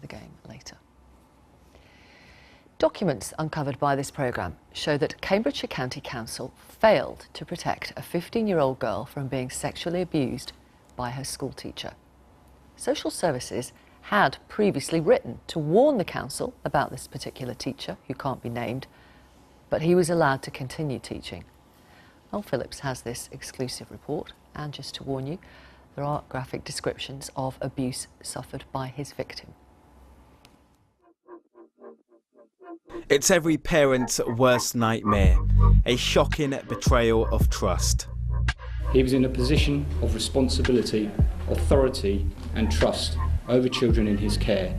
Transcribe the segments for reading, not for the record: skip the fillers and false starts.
again later. Documents uncovered by this programme show that Cambridgeshire County Council failed to protect a 15-year-old girl from being sexually abused by her schoolteacher. Social Services had previously written to warn the council about this particular teacher, who can't be named, but he was allowed to continue teaching. Noel Phillips has this exclusive report, and just to warn you, there are graphic descriptions of abuse suffered by his victim. It's every parent's worst nightmare, a shocking betrayal of trust. He was in a position of responsibility, authority and trust over children in his care.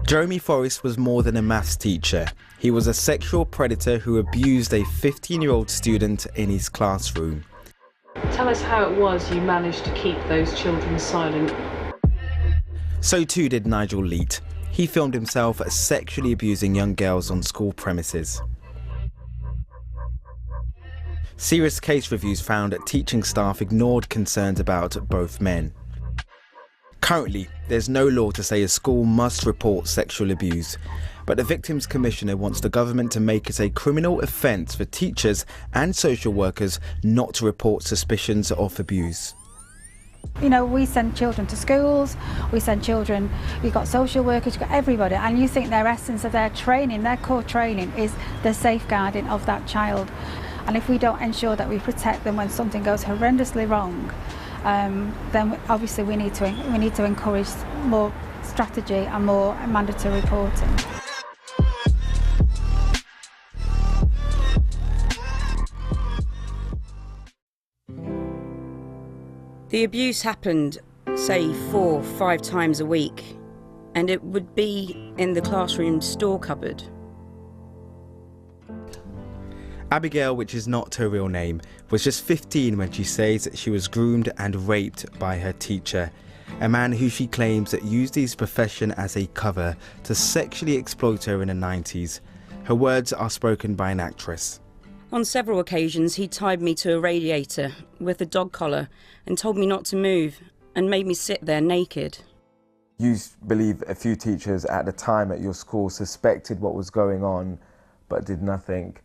Jeremy Forrest was more than a maths teacher. He was a sexual predator who abused a 15-year-old student in his classroom. Tell us how it was you managed to keep those children silent. So too did Nigel Leet. He filmed himself sexually abusing young girls on school premises. Serious case reviews found that teaching staff ignored concerns about both men. Currently, there's no law to say a school must report sexual abuse, but the Victims Commissioner wants the government to make it a criminal offence for teachers and social workers not to report suspicions of abuse. You know, we send children to schools, we send children, you've got social workers, you've got everybody, and you think their essence of their training, their core training is the safeguarding of that child. And if we don't ensure that we protect them when something goes horrendously wrong, then obviously we need to encourage more strategy and more mandatory reporting. The abuse happened, say, 4 or 5 times a week, and it would be in the classroom store cupboard. Abigail, which is not her real name, was just 15 when she says that she was groomed and raped by her teacher, a man who she claims that used his profession as a cover to sexually exploit her in the 90s. Her words are spoken by an actress. On several occasions, he tied me to a radiator with a dog collar and told me not to move and made me sit there naked. You believe a few teachers at the time at your school suspected what was going on but did nothing.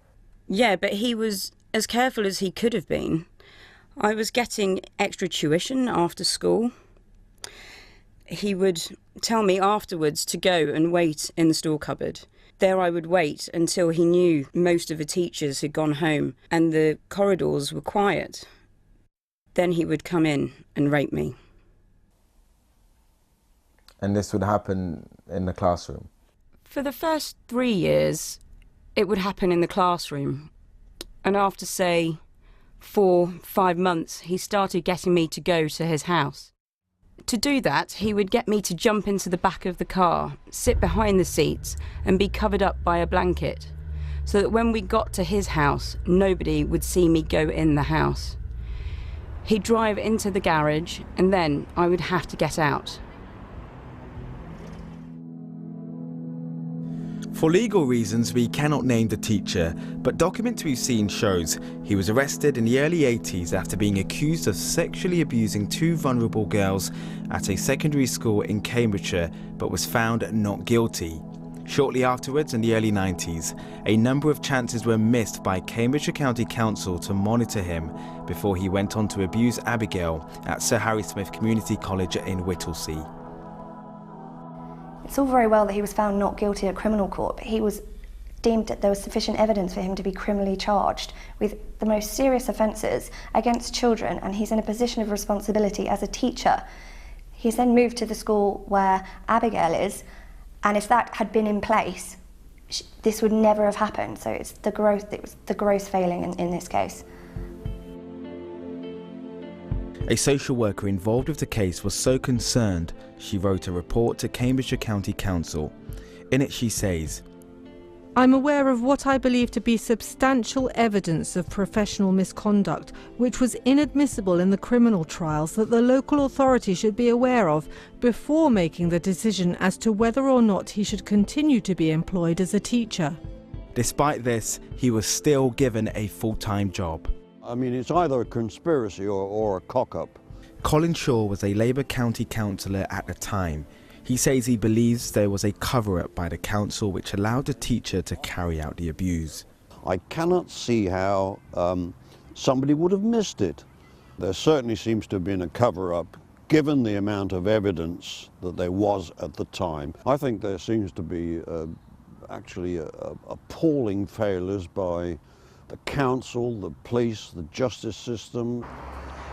Yeah, but he was as careful as he could have been. I was getting extra tuition after school. He would tell me afterwards to go and wait in the store cupboard. There I would wait until he knew most of the teachers had gone home and the corridors were quiet. Then he would come in and rape me. And this would happen in the classroom? For the first 3 years, it would happen in the classroom. And after, say, 4, 5 months, he started getting me to go to his house. To do that, he would get me to jump into the back of the car, sit behind the seats and be covered up by a blanket, so that when we got to his house, nobody would see me go in the house. He'd drive into the garage and then I would have to get out. For legal reasons, we cannot name the teacher, but documents we've seen shows he was arrested in the early 80s after being accused of sexually abusing 2 vulnerable girls at a secondary school in Cambridgeshire, but was found not guilty. Shortly afterwards, in the early 90s, a number of chances were missed by Cambridgeshire County Council to monitor him before he went on to abuse Abigail at Sir Harry Smith Community College in Whittlesea. It's all very well that he was found not guilty at criminal court, but he was deemed that there was sufficient evidence for him to be criminally charged with the most serious offences against children, and he's in a position of responsibility as a teacher. He's then moved to the school where Abigail is, and if that had been in place, this would never have happened. So it was the gross failing in this case. A social worker involved with the case was so concerned, she wrote a report to Cambridgeshire County Council. In it she says, I'm aware of what I believe to be substantial evidence of professional misconduct, which was inadmissible in the criminal trials, that the local authority should be aware of before making the decision as to whether or not he should continue to be employed as a teacher. Despite this, he was still given a full-time job. I mean, it's either a conspiracy or a cock-up. Colin Shaw was a Labour County councillor at the time. He says he believes there was a cover-up by the council which allowed the teacher to carry out the abuse. I cannot see how somebody would have missed it. There certainly seems to have been a cover-up given the amount of evidence that there was at the time. I think there seems to be actually appalling failures by the council, the police, the justice system.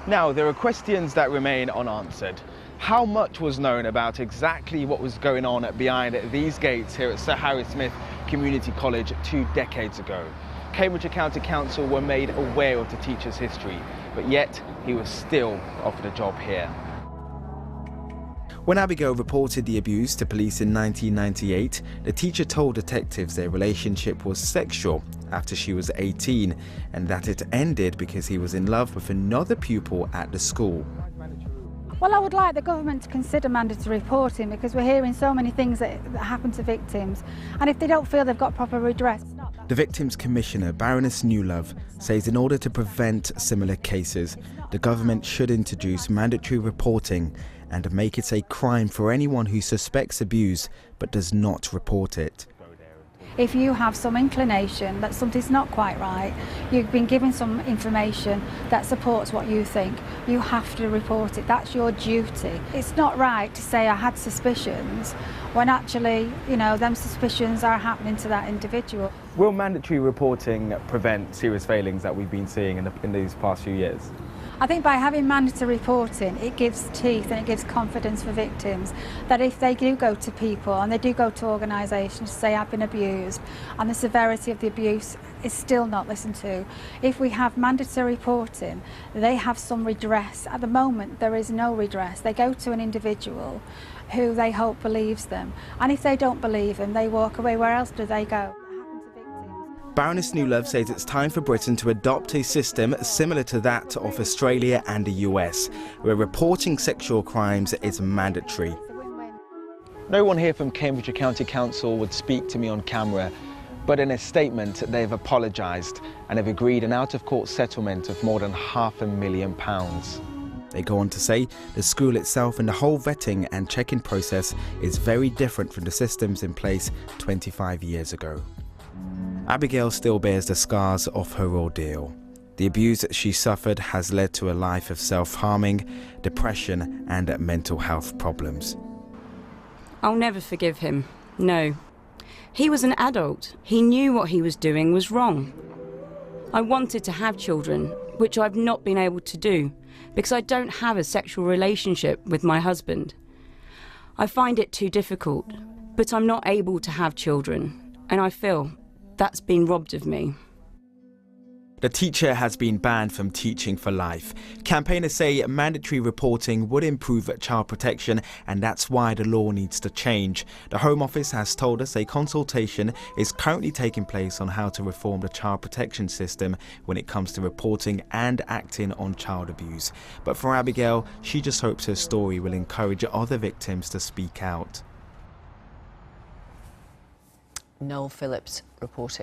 Now, there are questions that remain unanswered. How much was known about exactly what was going on behind these gates here at Sir Harry Smith Community College 2 decades ago? Cambridgeshire County Council were made aware of the teacher's history, but yet he was still offered a job here. When Abigail reported the abuse to police in 1998, the teacher told detectives their relationship was sexual after she was 18 and that it ended because he was in love with another pupil at the school. Well, I would like the government to consider mandatory reporting because we're hearing so many things that happen to victims, and if they don't feel they've got proper redress. The Victims Commissioner, Baroness Noel, says in order to prevent similar cases, the government should introduce mandatory reporting and make it a crime for anyone who suspects abuse but does not report it. If you have some inclination that something's not quite right, you've been given some information that supports what you think, you have to report it. That's your duty. It's not right to say I had suspicions when actually, you know, them suspicions are happening to that individual. Will mandatory reporting prevent serious failings that we've been seeing in these past few years? I think by having mandatory reporting, it gives teeth and it gives confidence for victims that if they do go to people and they do go to organisations to say I've been abused and the severity of the abuse is still not listened to, if we have mandatory reporting, they have some redress. At the moment, there is no redress. They go to an individual who they hope believes them, and if they don't believe them, they walk away. Where else do they go? Baroness Noel says it's time for Britain to adopt a system similar to that of Australia and the US, where reporting sexual crimes is mandatory. No one here from Cambridgeshire County Council would speak to me on camera, but in a statement they've apologised and have agreed an out-of-court settlement of more than £500,000. They go on to say the school itself and the whole vetting and checking process is very different from the systems in place 25 years ago. Abigail still bears the scars of her ordeal. The abuse she suffered has led to a life of self-harming, depression and mental health problems. I'll never forgive him, no. He was an adult. He knew what he was doing was wrong. I wanted to have children, which I've not been able to do because I don't have a sexual relationship with my husband. I find it too difficult, but I'm not able to have children, and I feel that's been robbed of me. The teacher has been banned from teaching for life. Campaigners say mandatory reporting would improve child protection, and that's why the law needs to change. The Home Office has told us a consultation is currently taking place on how to reform the child protection system when it comes to reporting and acting on child abuse. But for Abigail, she just hopes her story will encourage other victims to speak out. Noel Phillips reporting.